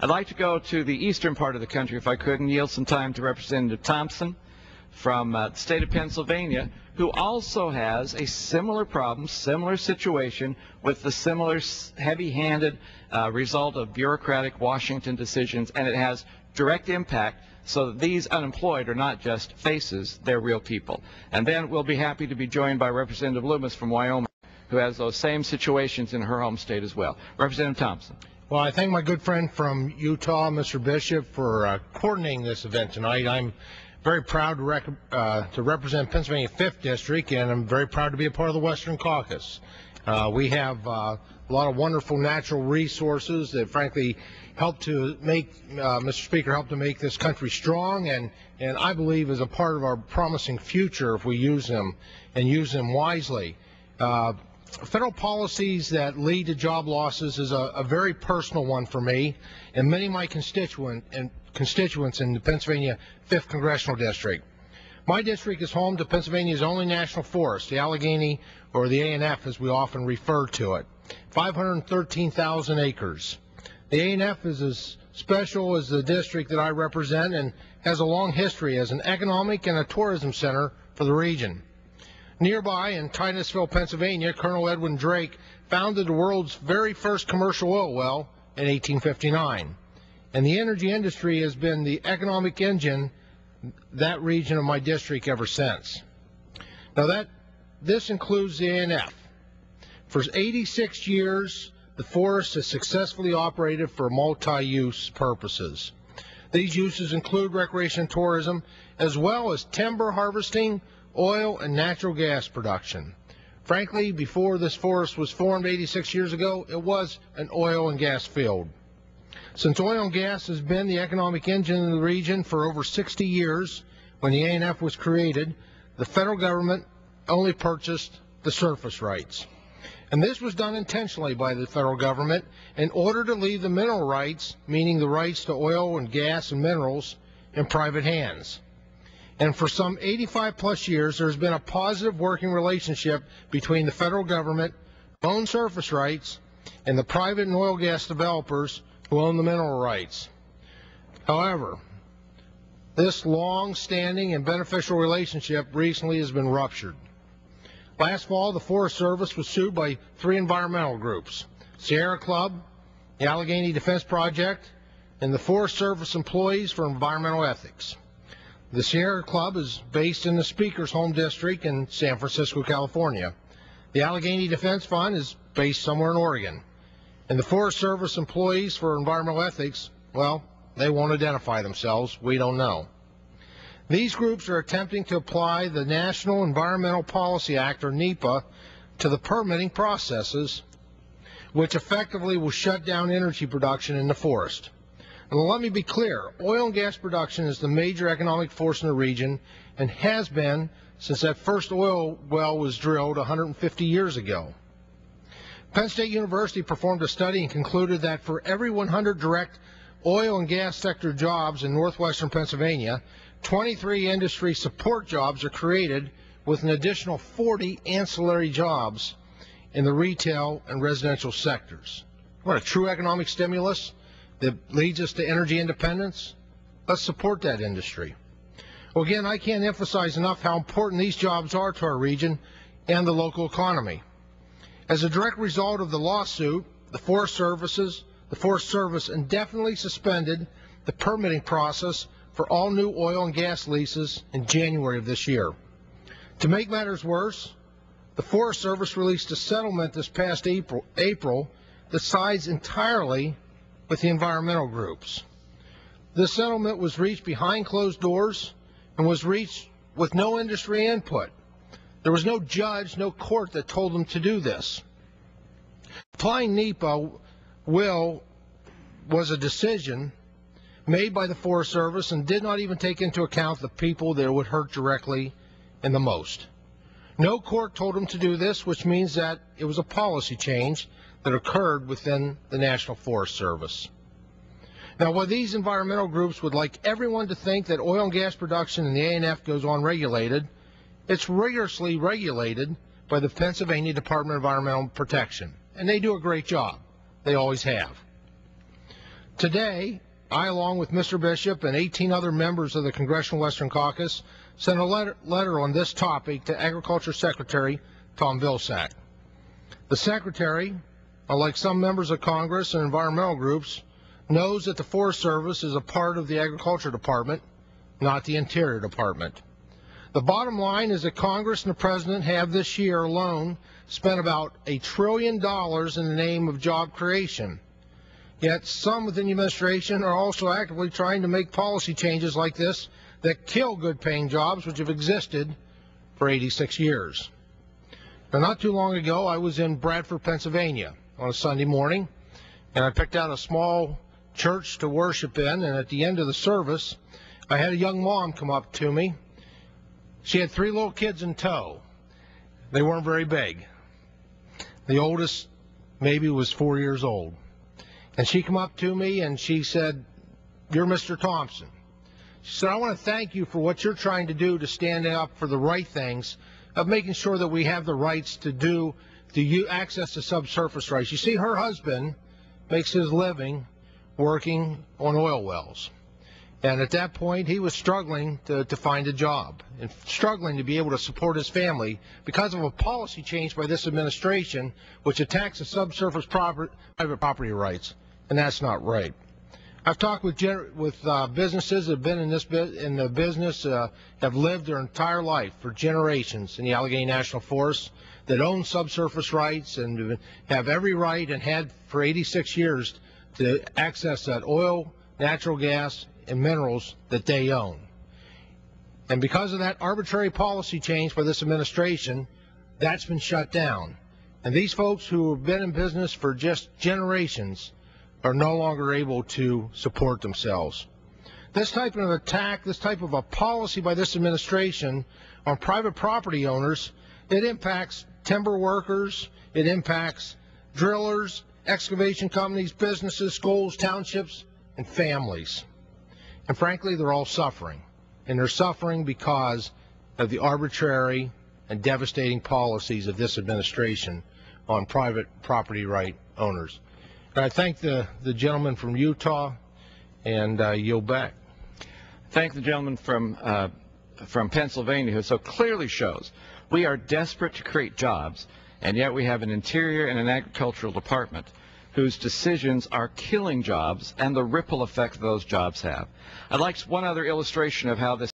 I'd like to go to the eastern part of the country, if I could, and yield some time to Representative Thompson from the state of Pennsylvania, who also has a similar problem, similar situation, with the similar heavy-handed result of bureaucratic Washington decisions, and it has direct impact, so that these unemployed are not just faces, they're real people. And then we'll be happy to be joined by Representative Loomis from Wyoming, who has those same situations in her home state as well. Representative Thompson. Well, I thank my good friend from Utah, Mr. Bishop, for coordinating this event tonight. I'm very proud to represent Pennsylvania 5th District, and I'm very proud to be a part of the Western Caucus. We have a lot of wonderful natural resources that, frankly, help to make, Mr. Speaker, help to make this country strong, and I believe is a part of our promising future if we use them and use them wisely. Federal policies that lead to job losses is a very personal one for me and many of my constituents in the Pennsylvania 5th Congressional District. My district is home to Pennsylvania's only national forest, the Allegheny, or the A&F as we often refer to it, 513,000 acres. The A&F is as special as the district that I represent and has a long history as an economic and a tourism center for the region. Nearby in Titusville, Pennsylvania, Colonel Edwin Drake founded the world's very first commercial oil well in 1859. And the energy industry has been the economic engine that region of my district ever since. Now this includes the A&F. For 86 years, the forest has successfully operated for multi-use purposes. These uses include recreation and tourism, as well as timber harvesting, oil and natural gas production. Frankly, before this forest was formed 86 years ago, it was an oil and gas field. Since oil and gas has been the economic engine in the region for over 60 years, when the A&F was created, the federal government only purchased the surface rights. And this was done intentionally by the federal government in order to leave the mineral rights, meaning the rights to oil and gas and minerals, in private hands. And for some 85-plus years, there's been a positive working relationship between the federal government, who owns surface rights, and the private and oil gas developers who own the mineral rights. However, this long-standing and beneficial relationship recently has been ruptured. Last fall, the Forest Service was sued by 3 environmental groups: Sierra Club, the Allegheny Defense Project, and the Forest Service Employees for Environmental Ethics. The Sierra Club is based in the Speaker's home district in San Francisco, California. The Allegheny Defense Fund is based somewhere in Oregon. And the Forest Service Employees for Environmental Ethics, well, they won't identify themselves. We don't know. These groups are attempting to apply the National Environmental Policy Act, or NEPA, to the permitting processes, which effectively will shut down energy production in the forest. And let me be clear, oil and gas production is the major economic force in the region and has been since that first oil well was drilled 150 years ago. Penn State University performed a study and concluded that for every 100 direct oil and gas sector jobs in northwestern Pennsylvania, 23 industry support jobs are created, with an additional 40 ancillary jobs in the retail and residential sectors. What a true economic stimulus that leads us to energy independence. Let's support that industry. Well, again, I can't emphasize enough how important these jobs are to our region and the local economy. As a direct result of the lawsuit, the Forest Service indefinitely suspended the permitting process for all new oil and gas leases in January of this year. To make matters worse, the Forest Service released a settlement this past April that sides entirely with the environmental groups. This settlement was reached behind closed doors and was reached with no industry input. There was no judge, no court that told them to do this. Applying NEPA was a decision made by the Forest Service and did not even take into account the people that it would hurt directly and the most. No court told them to do this, which means that it was a policy change that occurred within the National Forest Service. Now, while these environmental groups would like everyone to think that oil and gas production in the A&F goes unregulated, it's rigorously regulated by the Pennsylvania Department of Environmental Protection, and they do a great job. They always have. Today, I, along with Mr. Bishop and 18 other members of the Congressional Western Caucus, sent a letter on this topic to Agriculture Secretary Tom Vilsack. The Secretary, unlike some members of Congress and environmental groups, knows that the Forest Service is a part of the Agriculture Department, not the Interior Department. The bottom line is that Congress and the President have this year alone spent about $1 trillion in the name of job creation. Yet some within the administration are also actively trying to make policy changes like this that kill good-paying jobs which have existed for 86 years. Now, not too long ago, I was in Bradford, Pennsylvania on a Sunday morning, and I picked out a small church to worship in, and at the end of the service, I had a young mom come up to me. She had 3 little kids in tow. They weren't very big. The oldest maybe was 4 years old. And she came up to me and she said, "You're Mr. Thompson." She said, "I want to thank you for what you're trying to do to stand up for the right things, of making sure that we have the rights to access to subsurface rights." You see, her husband makes his living working on oil wells. And at that point, he was struggling to find a job and struggling to be able to support his family because of a policy change by this administration which attacks the subsurface private property rights, and that's not right. I've talked with businesses that have been in the business, have lived their entire life for generations in the Allegheny National Forest, that own subsurface rights and have every right and had for 86 years to access that oil, natural gas, and minerals that they own. And because of that arbitrary policy change by this administration, that's been shut down. And these folks who have been in business for just generations are no longer able to support themselves. This type of attack, this type of a policy by this administration on private property owners, it impacts timber workers, it impacts drillers, excavation companies, businesses, schools, townships, and families. And frankly, they're all suffering. And they're suffering because of the arbitrary and devastating policies of this administration on private property right owners. And I thank the gentleman from Utah, and yield back. Thank the gentleman from Pennsylvania, who so clearly shows we are desperate to create jobs, and yet we have an Interior and an Agricultural Department whose decisions are killing jobs and the ripple effect those jobs have. I'd like one other illustration of how this